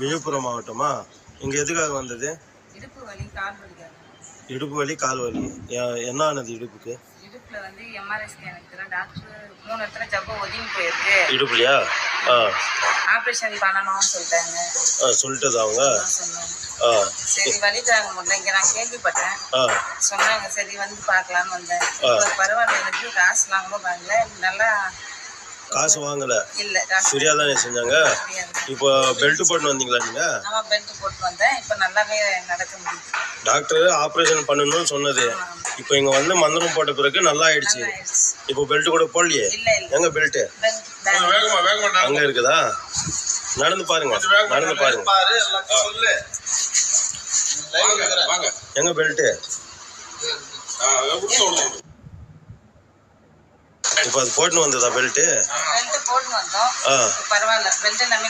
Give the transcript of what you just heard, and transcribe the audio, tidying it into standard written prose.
விழுப்புரம் மாவட்டமா? இங்க எதுக்காக வந்தது? இடுப்பு வலி கால் வலி. என்ன ஆனது இடுப்புக்கு? இடுப்புல வந்து எம்ஆர்ஐ ஸ்கேன் எடுத்துறேன். டாக்டர் 3 இடத்துல ஜவ்வு ஒதுங்கி போயிருக்கு. இடுப்புலையா? ஆப்ரேஷன் பண்ணணும்னு சொல்லிட்டாங்க. சொல்லிட்டதா அவங்க? சரி வலி தாங்க முடியல. இங்க நான் கேள்விப்பட்டேன், சொன்னாங்க. சரி வந்து பார்க்கலான்னு வந்தேன். பரவாயில்ல, எனக்கு காசுலாம் கூட வாங்கல. நல்லா காசு வாங்கல? இல்ல, சரியா தானே செஞ்சாங்க. இப்போ பெல்ட் போட்டு வந்தீங்களா நீங்க? ஆமா, பெல்ட் போட்டு வந்தேன். இப்போ நல்லாவே நடக்க முடியுது. டாக்டர் ஆப்ரேஷன் பண்ணணும்னு சொன்னது. இப்போ இங்க வந்து மந்திரம் போட்ட பிறகு நல்லா ஆயிடுச்சு. இப்போ பெல்ட் கூட போடலையே? எங்க பெல்ட்? அங்க இருக்குதா? நடந்து பாருங்க, நடந்து பாருங்க. எங்க பெல்ட்? இப்போ அது போட்டுன்னு வந்ததா பெல்ட்? போட்டு வந்தோம். பரவாயில்ல, பெல்ட் எல்லாமே